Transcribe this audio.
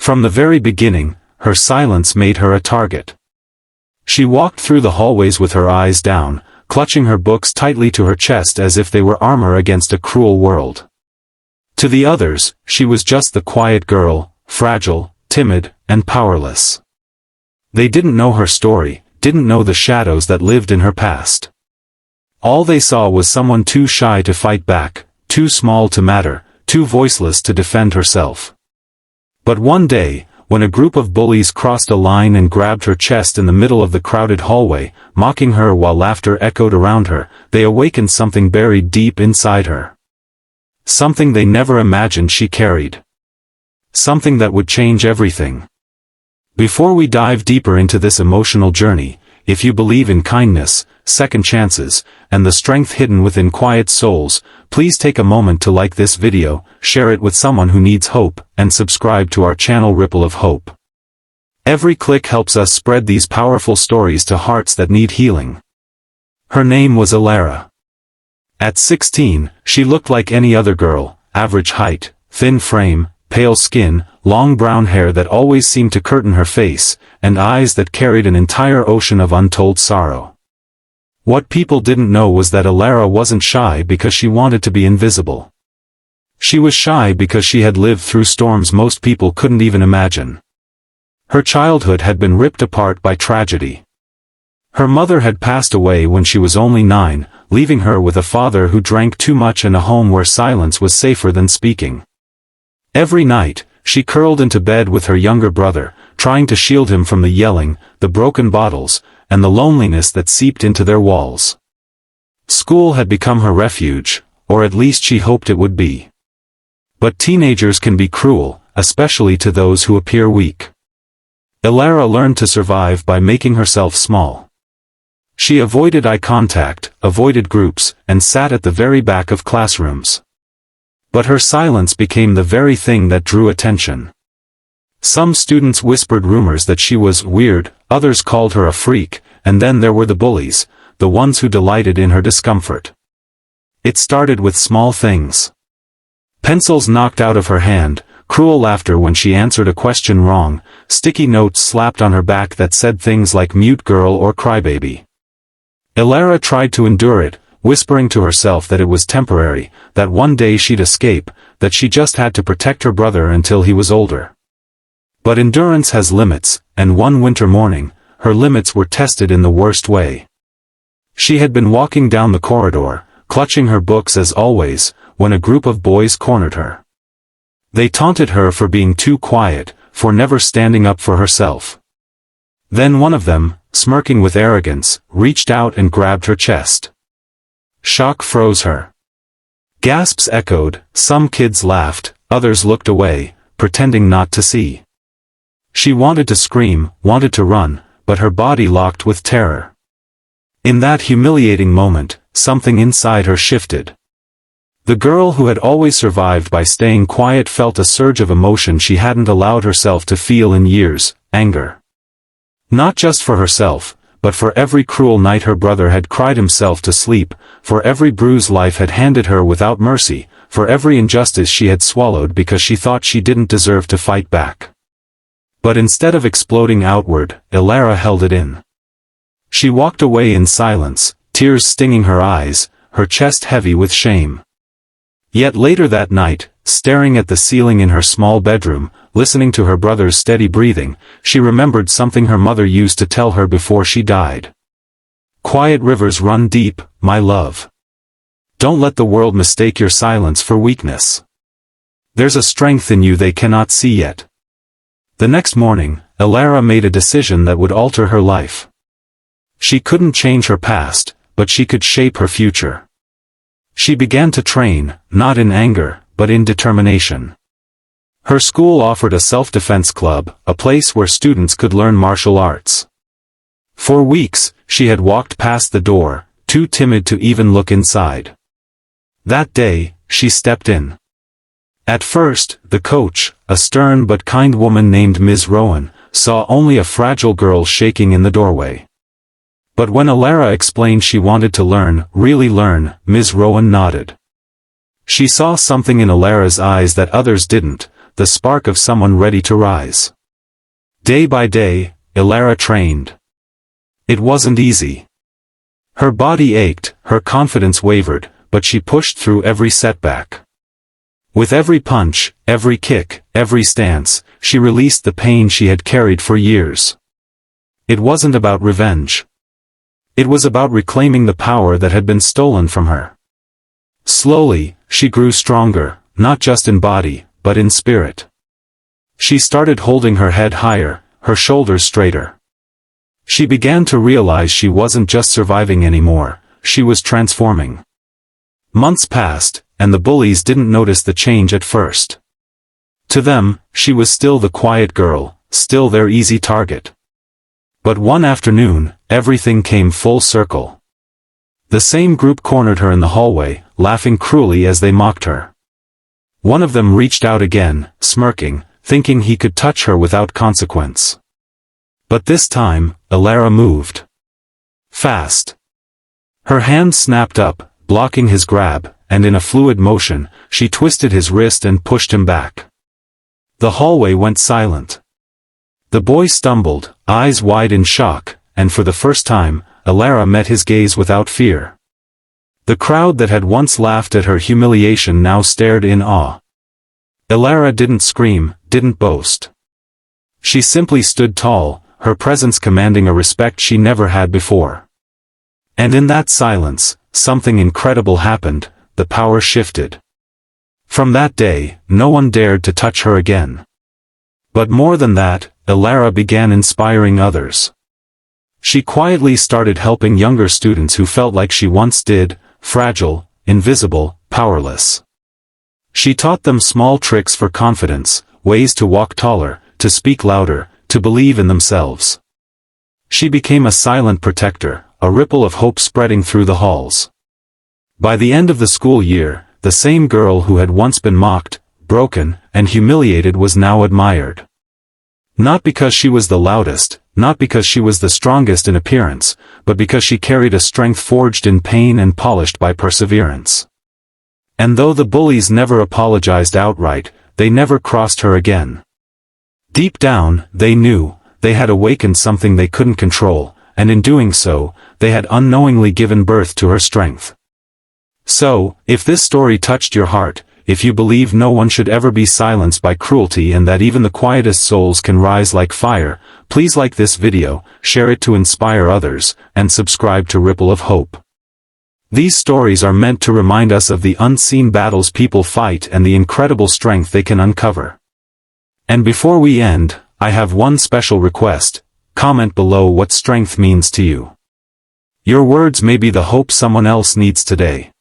From the very beginning, her silence made her a target. She walked through the hallways with her eyes down, clutching her books tightly to her chest as if they were armor against a cruel world. To the others, she was just the quiet girl, fragile, timid, and powerless. They didn't know her story, didn't know the shadows that lived in her past. All they saw was someone too shy to fight back, too small to matter, too voiceless to defend herself. But one day, when a group of bullies crossed a line and grabbed her chest in the middle of the crowded hallway, mocking her while laughter echoed around her, they awakened something buried deep inside her. Something they never imagined she carried. Something that would change everything. Before we dive deeper into this emotional journey, if you believe in kindness, second chances, and the strength hidden within quiet souls, please take a moment to like this video, share it with someone who needs hope, and subscribe to our channel Ripple of Hope. Every click helps us spread these powerful stories to hearts that need healing. Her name was Elara. At 16, she looked like any other girl, average height, thin frame, pale skin, long brown hair that always seemed to curtain her face, and eyes that carried an entire ocean of untold sorrow. What people didn't know was that Elara wasn't shy because she wanted to be invisible. She was shy because she had lived through storms most people couldn't even imagine. Her childhood had been ripped apart by tragedy. Her mother had passed away when she was only 9, leaving her with a father who drank too much and a home where silence was safer than speaking. Every night, she curled into bed with her younger brother, trying to shield him from the yelling, the broken bottles, and the loneliness that seeped into their walls. School had become her refuge, or at least she hoped it would be. But teenagers can be cruel, especially to those who appear weak. Elara learned to survive by making herself small. She avoided eye contact, avoided groups, and sat at the very back of classrooms. But her silence became the very thing that drew attention. Some students whispered rumors that she was weird, others called her a freak, and then there were the bullies, the ones who delighted in her discomfort. It started with small things. Pencils knocked out of her hand, cruel laughter when she answered a question wrong, sticky notes slapped on her back that said things like mute girl or crybaby. Elara tried to endure it, whispering to herself that it was temporary, that one day she'd escape, that she just had to protect her brother until he was older. But endurance has limits, and one winter morning, her limits were tested in the worst way. She had been walking down the corridor, clutching her books as always, when a group of boys cornered her. They taunted her for being too quiet, for never standing up for herself. Then one of them, smirking with arrogance, reached out and grabbed her chest. Shock froze her. Gasps echoed, some kids laughed, others looked away, pretending not to see. She wanted to scream, wanted to run, but her body locked with terror. In that humiliating moment, something inside her shifted. The girl who had always survived by staying quiet felt a surge of emotion she hadn't allowed herself to feel in years, anger. Not just for herself, but for every cruel night her brother had cried himself to sleep, for every bruise life had handed her without mercy, for every injustice she had swallowed because she thought she didn't deserve to fight back. But instead of exploding outward, Elara held it in. She walked away in silence, tears stinging her eyes, her chest heavy with shame. Yet later that night, staring at the ceiling in her small bedroom, listening to her brother's steady breathing, she remembered something her mother used to tell her before she died. Quiet rivers run deep, my love. Don't let the world mistake your silence for weakness. There's a strength in you they cannot see yet. The next morning, Elara made a decision that would alter her life. She couldn't change her past, but she could shape her future. She began to train, not in anger, but in determination. Her school offered a self-defense club, a place where students could learn martial arts. For weeks, she had walked past the door, too timid to even look inside. That day, she stepped in. At first, the coach, a stern but kind woman named Ms. Rowan, saw only a fragile girl shaking in the doorway. But when Elara explained she wanted to learn, really learn, Ms. Rowan nodded. She saw something in Elara's eyes that others didn't, the spark of someone ready to rise. Day by day, Elara trained. It wasn't easy. Her body ached, her confidence wavered, but she pushed through every setback. With every punch, every kick, every stance, she released the pain she had carried for years. It wasn't about revenge. It was about reclaiming the power that had been stolen from her. Slowly, she grew stronger, not just in body, but in spirit. She started holding her head higher, her shoulders straighter. She began to realize she wasn't just surviving anymore, she was transforming. Months passed, and the bullies didn't notice the change at first. To them, she was still the quiet girl, still their easy target. But one afternoon, everything came full circle. The same group cornered her in the hallway, laughing cruelly as they mocked her. One of them reached out again, smirking, thinking he could touch her without consequence. But this time, Elara moved. Fast. Her hand snapped up, blocking his grab, and in a fluid motion, she twisted his wrist and pushed him back. The hallway went silent. The boy stumbled, eyes wide in shock, and for the first time, Elara met his gaze without fear. The crowd that had once laughed at her humiliation now stared in awe. Elara didn't scream, didn't boast. She simply stood tall, her presence commanding a respect she never had before. And in that silence, something incredible happened, the power shifted. From that day, no one dared to touch her again. But more than that, Elara began inspiring others. She quietly started helping younger students who felt like she once did, fragile, invisible, powerless. She taught them small tricks for confidence, ways to walk taller, to speak louder, to believe in themselves. She became a silent protector, a ripple of hope spreading through the halls. By the end of the school year, the same girl who had once been mocked, broken, and humiliated was now admired. Not because she was the loudest, not because she was the strongest in appearance, but because she carried a strength forged in pain and polished by perseverance. And though the bullies never apologized outright, they never crossed her again. Deep down, they knew, they had awakened something they couldn't control, and in doing so, they had unknowingly given birth to her strength. So, if this story touched your heart, if you believe no one should ever be silenced by cruelty and that even the quietest souls can rise like fire, please like this video, share it to inspire others, and subscribe to Ripple of Hope. These stories are meant to remind us of the unseen battles people fight and the incredible strength they can uncover. And before we end, I have one special request: comment below what strength means to you. Your words may be the hope someone else needs today.